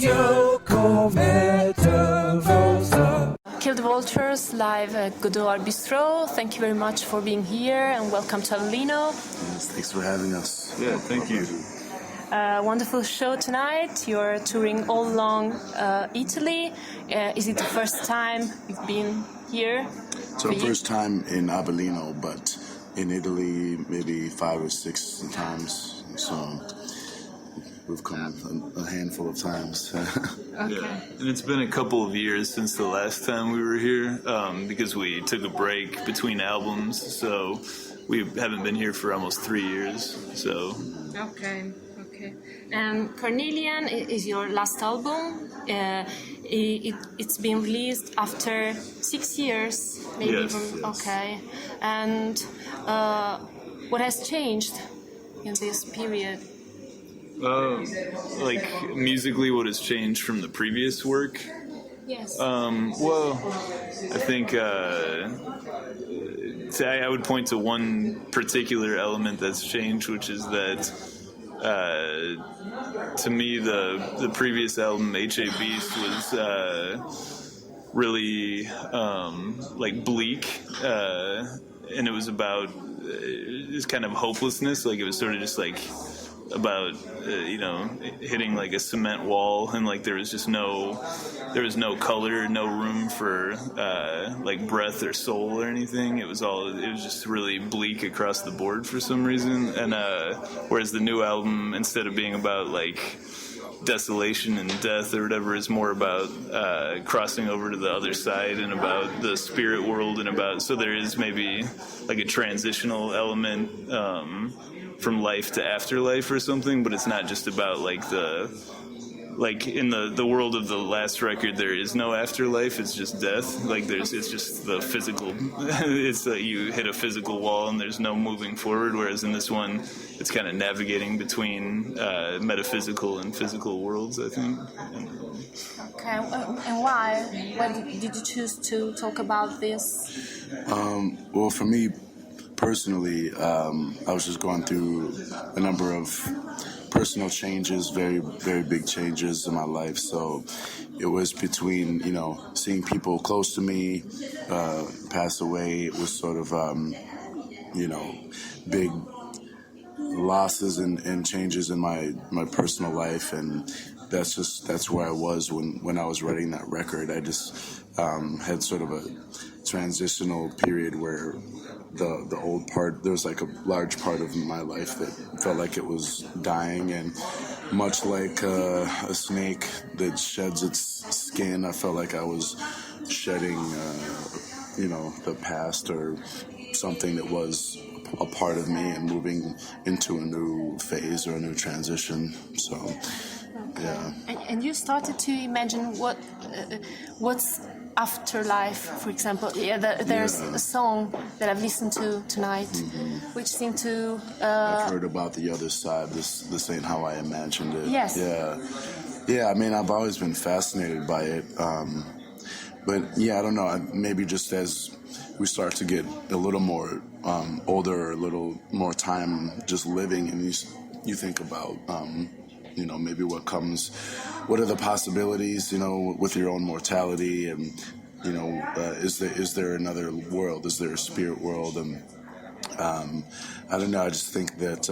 Kill the Voltures live at Godot Bistro. Thank you very much for being here and welcome to Avellino. Yes, thanks for having us. Yeah, thank you. Wonderful show tonight. You're touring all along Italy. Is it the first time you've been here? It's our first time in Avellino, but in Italy maybe 5 or 6 times. So we've come a handful of times. Okay. Yeah, and it's been a couple of years since the last time we were here because we took a break between albums, so we haven't been here for almost 3 years. So. Okay. And Carnelian is your last album. It's been released after 6 years, maybe. Yes. Okay. And what has changed in this period? Like musically, what has changed from the previous work? Yes. Well, I think I would point to one particular element that's changed, which is that to me the previous album, H.A. Beast, was really like bleak, and it was about this kind of hopelessness. Like it was sort of just like about hitting like a cement wall, and like there was no color, no room for like breath or soul or anything. It was just really bleak across the board for some reason. And whereas the new album, instead of being about like desolation and death or whatever, is more about crossing over to the other side and about the spirit world, and about, so there is maybe like a transitional element from life to afterlife or something, but it's not just about like in the world of the last record there is no afterlife, it's just death. Like it's just the physical it's that you hit a physical wall and there's no moving forward, whereas in this one it's kind of navigating between metaphysical and physical worlds, I think. Okay, and why did you choose to talk about this? Well, for me personally, I was just going through a number of personal changes, very, very big changes in my life. So it was between, seeing people close to me pass away. It was sort of, big losses and changes in my personal life. And that's where I was when I was writing that record. I just had sort of a transitional period where the old part, there was like a large part of my life that felt like it was dying, and much like a snake that sheds its skin, I felt like I was shedding the past or something that was a part of me and moving into a new phase or a new transition. So yeah. And you started to imagine what's afterlife, for example. There's a song that I've listened to tonight, which seemed to. I've heard about the other side. This ain't how I imagined it. Yes. Yeah. I mean, I've always been fascinated by it, but yeah, I don't know. Maybe just as we start to get a little more older, a little more time just living, and you think about. Maybe what are the possibilities, with your own mortality, and, is there another world? Is there a spirit world? And I don't know, I just think that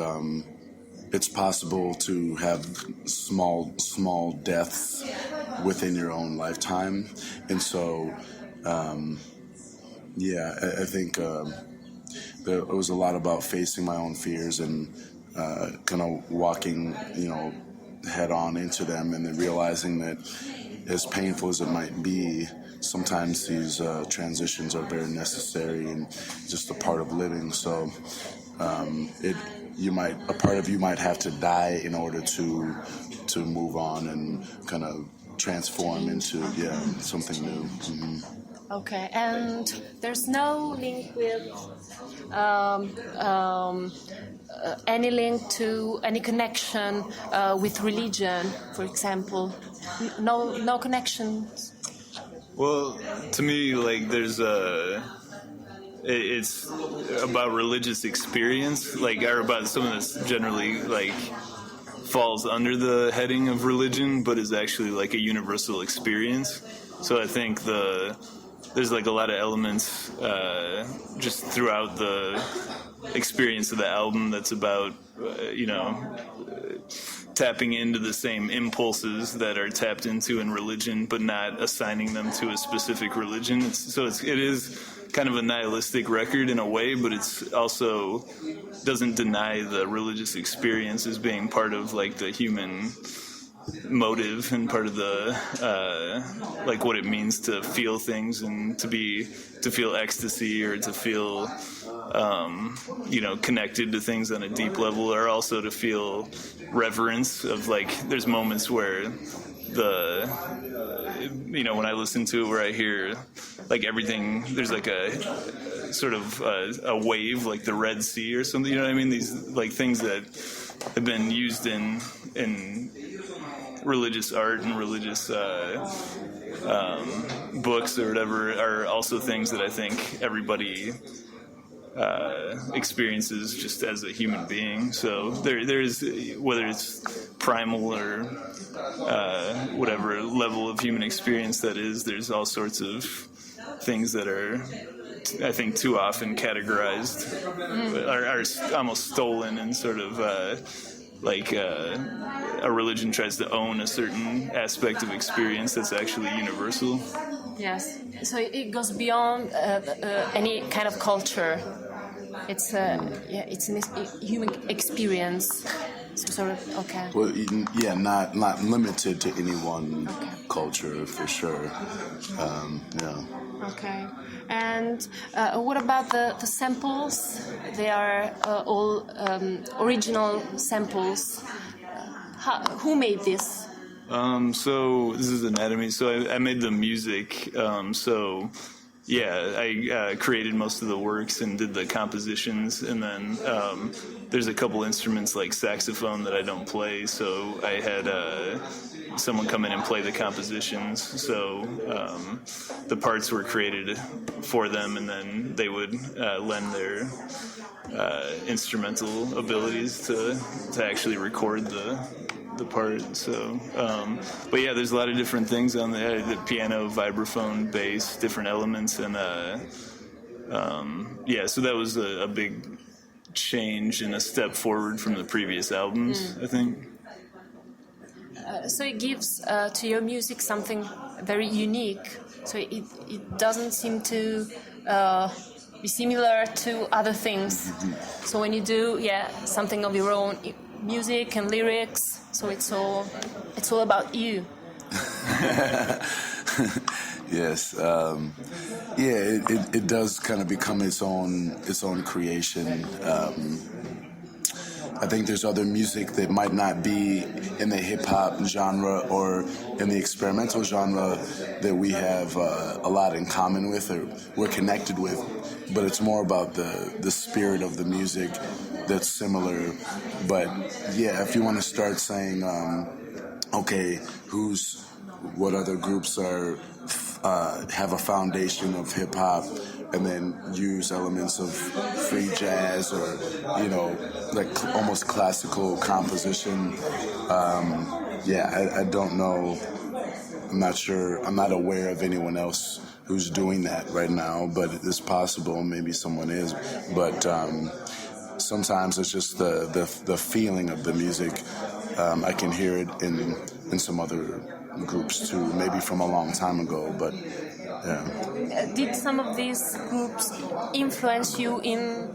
it's possible to have small deaths within your own lifetime. And so, I think it was a lot about facing my own fears and kind of walking, head on into them, and then realizing that as painful as it might be, sometimes these transitions are very necessary and just a part of living. So a part of you might have to die in order to move on and kind of transform into something new. Mm-hmm. Okay, and there's no link with any link to any connection with religion, for example. No connections. Well, to me, like it's about religious experience, like, or about something that's generally like falls under the heading of religion, but is actually like a universal experience. So I think there's like a lot of elements just throughout the experience of the album that's about tapping into the same impulses that are tapped into in religion, but not assigning them to a specific religion. It is kind of a nihilistic record in a way, but it's also doesn't deny the religious experience as being part of like the human motive and part of the like what it means to feel things and to feel ecstasy or to feel connected to things on a deep level, or also to feel reverence of like there's moments where when I listen to it where I hear like everything, there's like a sort of a wave like the Red Sea or something, you know what I mean? These like things that have been used in religious art and religious books or whatever are also things that I think everybody experiences just as a human being. So there's whether it's primal or whatever level of human experience that is, there's all sorts of things that are, I think, too often categorized, are almost stolen and sort of a religion tries to own a certain aspect of experience that's actually universal. Yes, so it goes beyond any kind of culture. It's it's a human experience. So sort of Well, yeah, not limited to any one culture for sure. Okay. And what about the samples? They are all original samples. Who made this? So this is Anatomy. So I made the music. I created most of the works and did the compositions, and then there's a couple instruments like saxophone that I don't play, so I had someone come in and play the compositions. So the parts were created for them, and then they would lend their instrumental abilities to actually record the part. So but yeah, there's a lot of different things on there: the piano, vibraphone, bass, different elements, and so that was a big change and a step forward from the previous albums, I think. So it gives to your music something very unique. So it doesn't seem to be similar to other things. So when you do something of your own, music and lyrics, so it's all about you. Yes, it does kind of become its own creation. I think there's other music that might not be in the hip-hop genre or in the experimental genre that we have a lot in common with or we're connected with, but it's more about the spirit of the music that's similar. But yeah, if you want to start saying, what other groups have a foundation of hip-hop and then use elements of free jazz or, like almost classical composition. I don't know. I'm not sure. I'm not aware of anyone else who's doing that right now, but it's possible. Maybe someone is. But sometimes it's just the feeling of the music. I can hear it in some other groups too, maybe from a long time ago, but yeah. Did some of these groups influence you in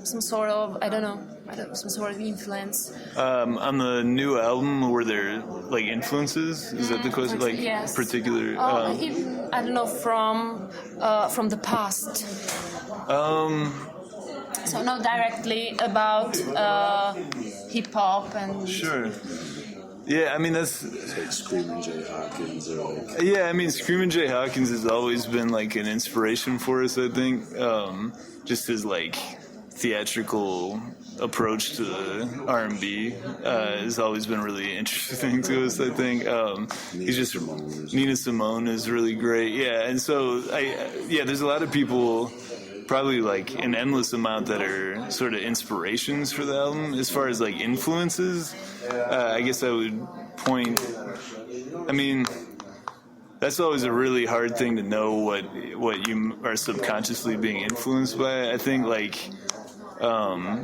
some sort of, some sort of influence? On the new album, were there like influences? Is that the question? Like yes. Particular? Even, I don't know, from the past. So not directly about hip hop and. Sure. Yeah, I mean that's like Screamin' Jay Hawkins or like. Yeah, I mean Screamin' Jay Hawkins has always been like an inspiration for us. I think just his like theatrical approach to the R&B has always been really interesting to us. I think Nina Simone is really great. Yeah, and so there's a lot of people probably like an endless amount that are sort of inspirations for the album. As far as like influences, I guess I would point. I mean, that's always a really hard thing to know what you are subconsciously being influenced by. I think like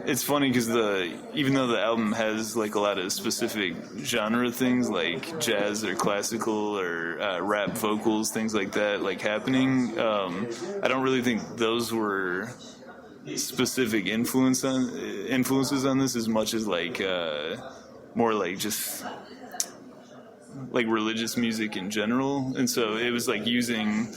it's funny because even though the album has like a lot of specific genre things like jazz or classical or rap vocals, things like that, like happening, I don't really think those were specific influences on this as much as like more like just like religious music in general. And so it was like using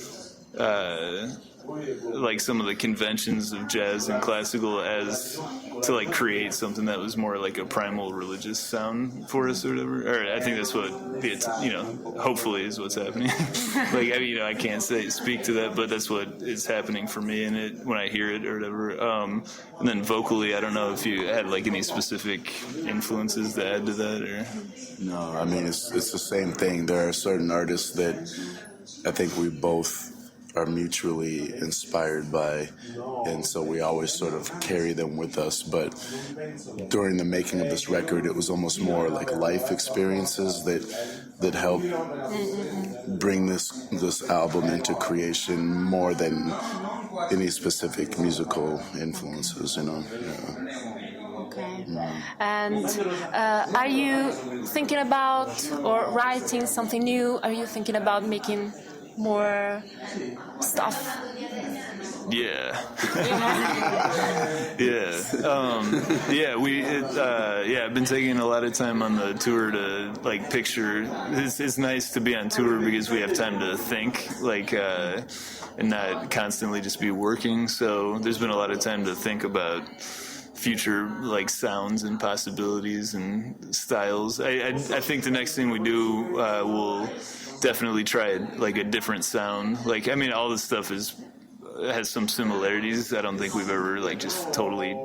like some of the conventions of jazz and classical as to like create something that was more like a primal religious sound for us or whatever. Or I think that's what hopefully is what's happening. Like, I mean, I can't speak to that, but that's what is happening for me in it when I hear it or whatever. And then vocally, I don't know if you had like any specific influences to add to that or. No, I mean, it's the same thing. There are certain artists that I think we both are mutually inspired by, and so we always sort of carry them with us. But during the making of this record, it was almost more like life experiences that help bring this album into creation more than any specific musical influences, Yeah. Okay. And are you thinking about or writing something new? Are you thinking about making more stuff? Yeah. I've been taking a lot of time on the tour to like picture. It's nice to be on tour because we have time to think, like, and not constantly just be working. So there's been a lot of time to think about future like sounds and possibilities and styles. I think the next thing we do will definitely try like a different sound. Like, I mean, all this stuff has some similarities. I don't think we've ever like just totally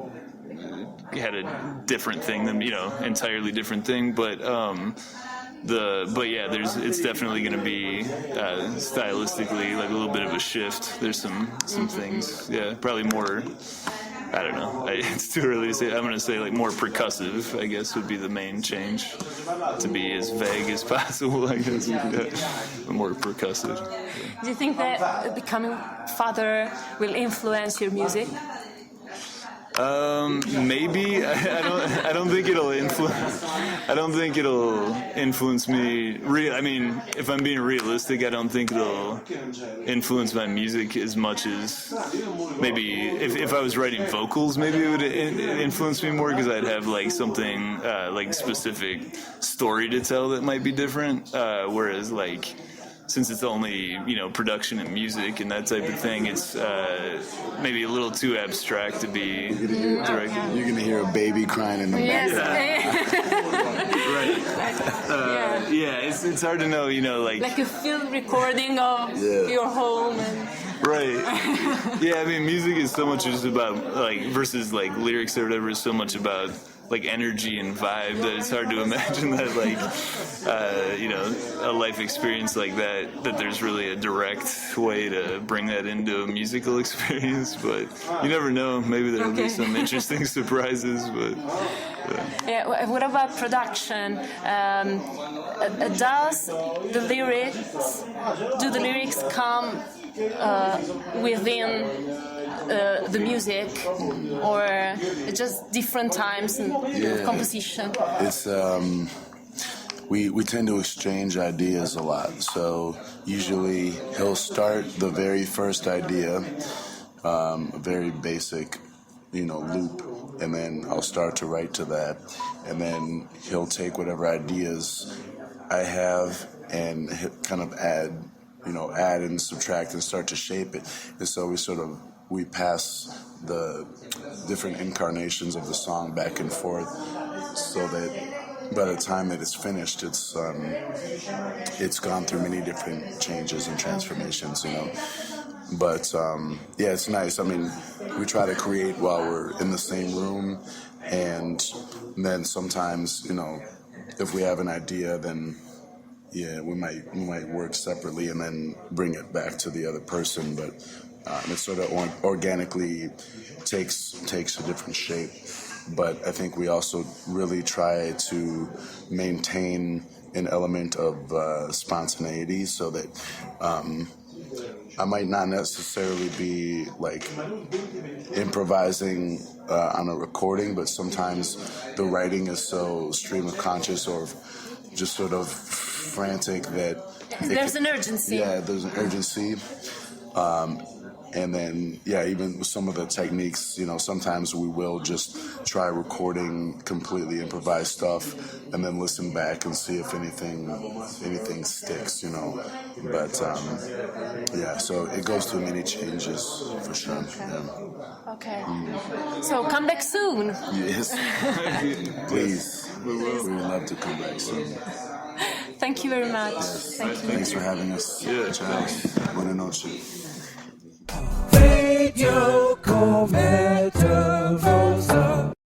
had a different thing than entirely different thing. But it's definitely going to be stylistically like a little bit of a shift. There's some things, probably more. I don't know. It's too early to say. I'm going to say like more percussive, I guess, would be the main change. To be as vague as possible, I guess. More percussive. Do you think that becoming father will influence your music? Maybe. I don't think it'll influence. I don't think it'll influence me. I mean, if I'm being realistic, I don't think it'll influence my music as much as maybe if I was writing vocals, maybe it would influence me more because I'd have like something like specific story to tell that might be different. Whereas like, since it's only production and music and that type of thing, it's maybe a little too abstract to be directed. You're gonna hear a baby crying in the background. Right. It's hard to know, like a field recording of your home. Right. I mean, music is so much just about like versus like lyrics or whatever is so much about like energy and vibe that it's hard to imagine that like a life experience like that there's really a direct way to bring that into a musical experience. But you never know, maybe there'll be some interesting surprises. But what about production? Do the lyrics come within the music, or just different times of composition? It's we tend to exchange ideas a lot. So usually he'll start the very first idea, a very basic, loop, and then I'll start to write to that, and then he'll take whatever ideas I have and kind of add and subtract and start to shape it. And so we pass the different incarnations of the song back and forth, so that by the time that it's finished, it's gone through many different changes and transformations, But it's nice. I mean, we try to create while we're in the same room, and then sometimes, if we have an idea, then we might work separately and then bring it back to the other person. But It sort of organically takes a different shape. But I think we also really try to maintain an element of spontaneity, so that I might not necessarily be like improvising on a recording, but sometimes the writing is so stream of conscious or just sort of frantic that there's an urgency. Yeah, there's an urgency. And then, even with some of the techniques, sometimes we will just try recording completely improvised stuff and then listen back and see if anything sticks, But, so it goes through many changes for sure. Okay. So come back soon. Yes. Please. We would love to come back soon. Thank you very much. Yes. Thank you. Thanks for having us. Yeah. Ciao. Buenas noches. Radio Cometa